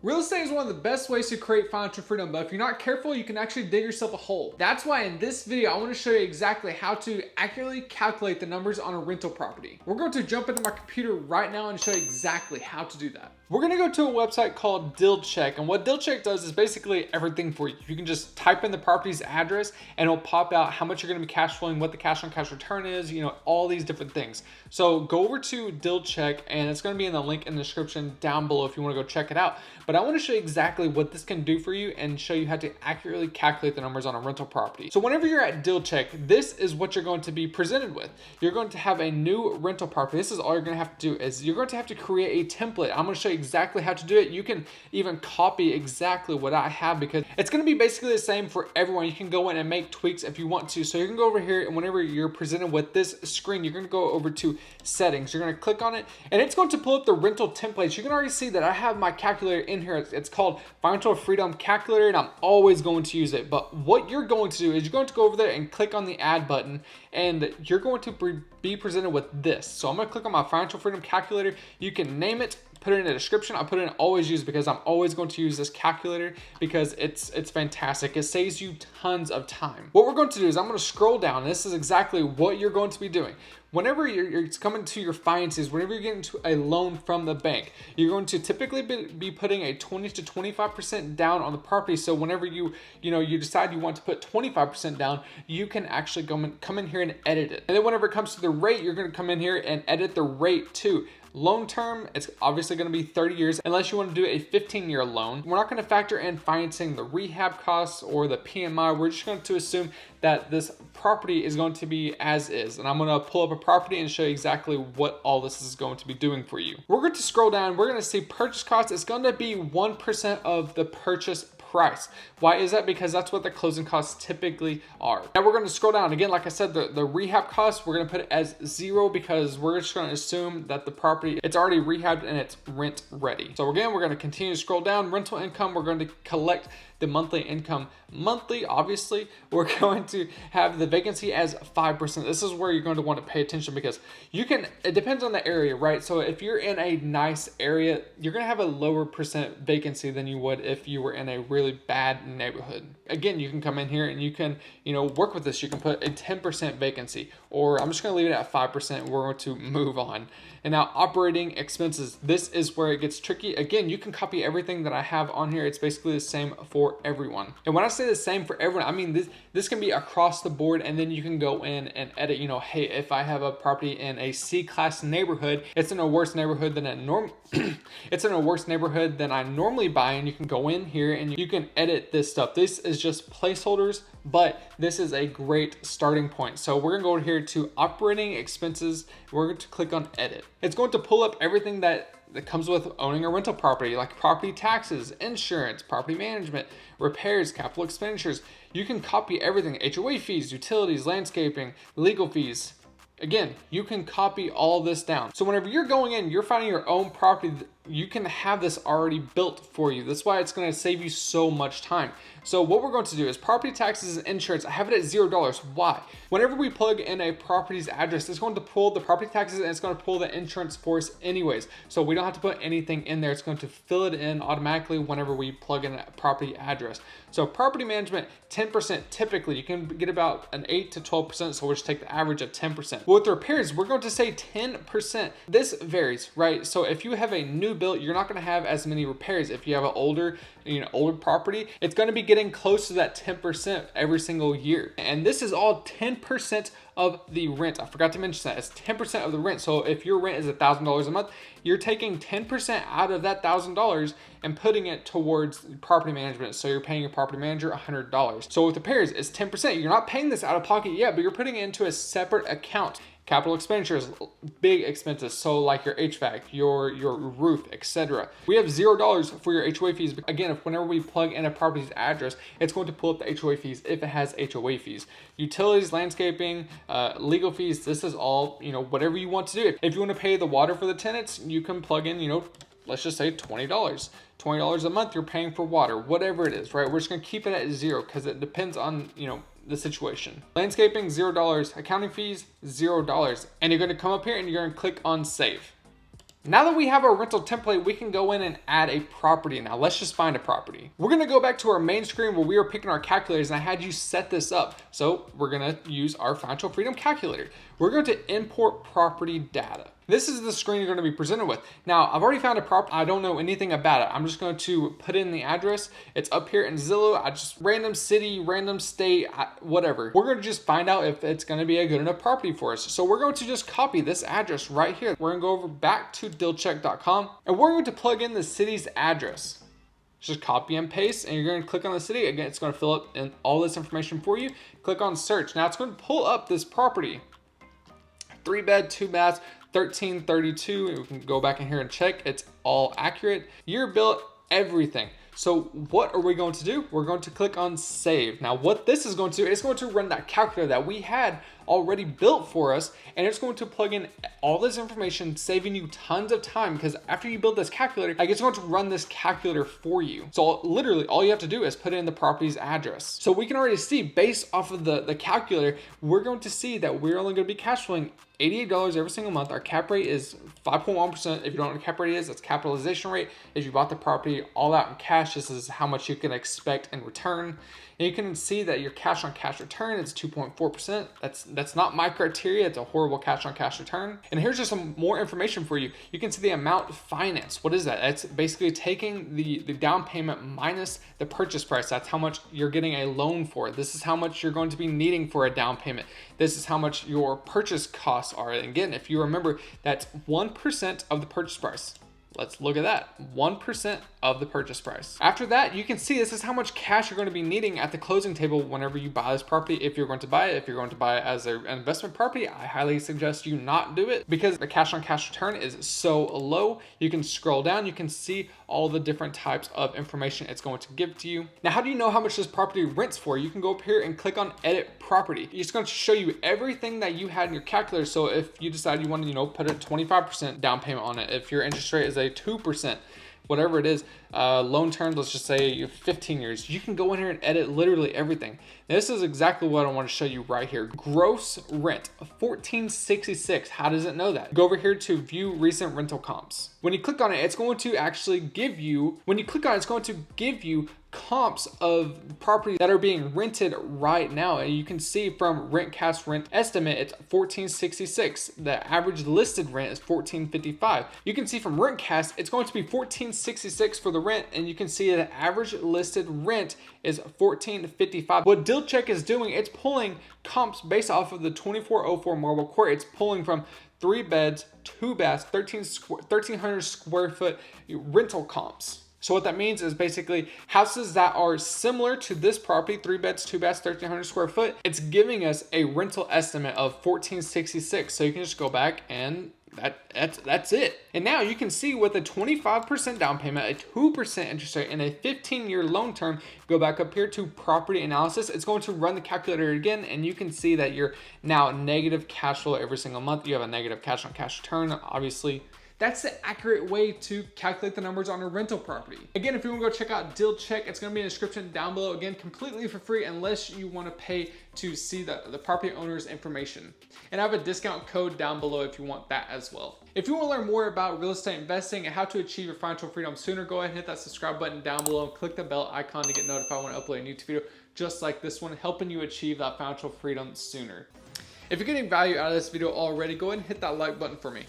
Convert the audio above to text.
Real estate is one of the best ways to create financial freedom, but if you're not careful, you can actually dig yourself a hole. That's why in this video, I want to show you exactly how to accurately calculate the numbers on a rental property. We're going to jump into my computer right now and show you exactly how to do that. We're going to go to a website called DealCheck, and what DealCheck does is basically everything for you. You can just type in the property's address and it'll pop out how much you're going to be cash flowing, what the cash on cash return is, all these different things. So go over to DealCheck, and it's going to be in the link in the description down below if you want to go check it out. But I want to show you exactly what this can do for you and show you how to accurately calculate the numbers on a rental property. So whenever you're at DealCheck, this is what you're going to be presented with. You're going to have a new rental property. This is all you're going to have to do is you're going to have to create a template. I'm going to show you exactly how to do it. You can even copy exactly what I have because it's going to be basically the same for everyone. You can go in and make tweaks if you want to. So you can go over here, and whenever you're presented with this screen, you're going to go over to settings. You're going to click on it and it's going to pull up the rental templates. You can already see that I have my calculator in here. It's called Financial Freedom Calculator, and I'm always going to use it. But what you're going to do is you're going to go over there and click on the add button, and you're going to be presented with this. So I'm going to click on my Financial Freedom Calculator. You can name it, put it in the description. I put it in always use because I'm always going to use this calculator because it's fantastic. It saves you tons of time. What we're going to do is I'm going to scroll down. This is exactly what you're going to be doing. Whenever you're coming to your finances, whenever you're getting to a loan from the bank, you're going to typically be putting a 20 to 25% down on the property. So whenever you decide you want to put 25% down, you can actually come in here and edit it. And then whenever it comes to the rate, you're going to come in here and edit the rate too. Loan term, it's obviously going to be 30 years unless you want to do a 15-year loan. We're not going to factor in financing the rehab costs or the PMI. We're just going to assume that this property is going to be as is. And I'm going to pull up a property and show you exactly what all this is going to be doing for you. We're going to scroll down. We're going to see purchase cost. It's going to be 1% of the purchase price. Why is that? Because that's what the closing costs typically are. Now we're going to scroll down. Again, like I said, the rehab costs, we're going to put it as 0 because we're just going to assume that the property, it's already rehabbed and it's rent ready. So again, we're going to continue to scroll down. Rental income, we're going to collect the monthly income. Monthly, obviously, we're going to have the vacancy as 5%. This is where you're going to want to pay attention because it depends on the area, right? So if you're in a nice area, you're going to have a lower percent vacancy than you would if you were in a really bad neighborhood. Again, you can come in here and you can, work with this. You can put a 10% vacancy, or I'm just going to leave it at 5%. We're going to move on. And now operating expenses, this is where it gets tricky. Again, you can copy everything that I have on here. It's basically the same for everyone. And when I say the same for everyone, I mean this can be across the board, and then you can go in and edit, hey, if I have a property in a C-class neighborhood, it's in a worse neighborhood than it's in a worse neighborhood than I normally buy, and you can go in here and you can edit this stuff. This is just placeholders, but this is a great starting point. So we're gonna go here to operating expenses. We're going to click on edit. It's going to pull up everything that comes with owning a rental property, like property taxes, insurance, property management, repairs, capital expenditures. You can copy everything: HOA fees, utilities, landscaping, legal fees. Again, you can copy all this down. So whenever you're going in, you're finding your own property, you can have this already built for you. That's why it's going to save you so much time. So what we're going to do is property taxes and insurance. I have it at $0. Why? Whenever we plug in a property's address, it's going to pull the property taxes and it's going to pull the insurance for us anyways. So we don't have to put anything in there. It's going to fill it in automatically whenever we plug in a property address. So property management, 10% typically. You can get about an 8 to 12%. So we'll just take the average of 10%. With repairs, we're going to say 10%. This varies, right? So if you have a new build, you're not going to have as many repairs. If you have an older property, it's going to be getting close to that 10% every single year. And this is all 10% of the rent. I forgot to mention that it's 10% of the rent. So if your rent is $1,000 a month, you're taking 10% out of that $1,000 and putting it towards property management. So you're paying your property manager $100. So with repairs, it's 10%. You're not paying this out of pocket yet, but you're putting it into a separate account. Capital expenditures, big expenses, so like your HVAC, your roof, etc. We have $0 for your HOA fees. Again, whenever we plug in a property's address, it's going to pull up the HOA fees if it has HOA fees. Utilities, landscaping, legal fees, this is all, whatever you want to do. If you want to pay the water for the tenants, you can plug in, let's just say $20. $20 a month you're paying for water, whatever it is, right? We're just gonna keep it at 0 because it depends on, the situation. Landscaping, $0. Accounting fees, $0. And you're gonna come up here and you're gonna click on save. Now that we have our rental template, we can go in and add a property. Now let's just find a property. We're gonna go back to our main screen where we were picking our calculators, and I had you set this up. So we're gonna use our financial freedom calculator. We're going to import property data. This is the screen you're going to be presented with. Now, I've already found a property. I don't know anything about it. I'm just going to put in the address. It's up here in Zillow. I just random city, random state, whatever. We're going to just find out if it's going to be a good enough property for us. So we're going to just copy this address right here. We're going to go over back to DealCheck.com, and we're going to plug in the city's address. Just copy and paste, and you're going to click on the city. Again, it's going to fill up in all this information for you. Click on search. Now it's going to pull up this property. 3-bed, 2 baths, 1332. We can go back in here and check. It's all accurate. Year built, everything. So what are we going to do? We're going to click on save. Now what this is going to do, it's going to run that calculator that we had already built for us, and it's going to plug in all this information, saving you tons of time, because after you build this calculator, like, it's going to run this calculator for you. So literally all you have to do is put in the property's address. So we can already see, based off of the calculator, we're going to see that we're only going to be cash flowing $88 every single month. Our cap rate is 5.1%. If you don't know what cap rate is, that's capitalization rate. If you bought the property all out in cash, this is how much you can expect in return. And you can see that your cash on cash return is 2.4%. That's not my criteria. It's a horrible cash on cash return. And here's just some more information for you. You can see the amount financed. What is that? It's basically taking the down payment minus the purchase price. That's how much you're getting a loan for. This is how much you're going to be needing for a down payment. This is how much your purchase costs are. And again, if you remember, that's 1% of the purchase price. Let's look at that, 1% of the purchase price. After that, you can see this is how much cash you're going to be needing at the closing table whenever you buy this property. If you're going to buy it, if you're going to buy it as an investment property, I highly suggest you not do it, because the cash on cash return is so low. You can scroll down, you can see all the different types of information it's going to give to you. Now, how do you know how much this property rents for? You can go up here and click on edit property. It's going to show you everything that you had in your calculator. So if you decide you want to, put a 25% down payment on it, if your interest rate is a 2%, whatever it is, loan terms, let's just say 15 years, you can go in here and edit literally everything. This is exactly what I want to show you right here. Gross rent, $14.66. How does it know that? Go over here to view recent rental comps. When you click on it, it's going to actually give you, it's going to give you comps of properties that are being rented right now. And you can see from RentCast rent estimate, it's $14.66. The average listed rent is $14.55. You can see from RentCast, it's going to be $14.66 for the rent, and you can see the average listed rent is $14.55. What DealCheck is doing, it's pulling comps based off of the 2404 Marble Court. It's pulling from 3 beds, 2 baths, 1,300 square foot rental comps. So what that means is basically houses that are similar to this property, 3 beds, 2 baths, 1,300 square foot. It's giving us a rental estimate of $14.66. So you can just go back and that's it. And now you can see with a 25% down payment, a 2% interest rate, and a 15-year loan term, go back up here to property analysis. It's going to run the calculator again, and you can see that you're now negative cash flow every single month. You have a negative cash on cash return, obviously. That's the accurate way to calculate the numbers on a rental property. Again, if you want to go check out DealCheck, it's going to be in the description down below. Again, completely for free unless you want to pay to see the property owner's information. And I have a discount code down below if you want that as well. If you want to learn more about real estate investing and how to achieve your financial freedom sooner, go ahead and hit that subscribe button down below and click the bell icon to get notified when I upload a new video just like this one, helping you achieve that financial freedom sooner. If you're getting value out of this video already, go ahead and hit that like button for me.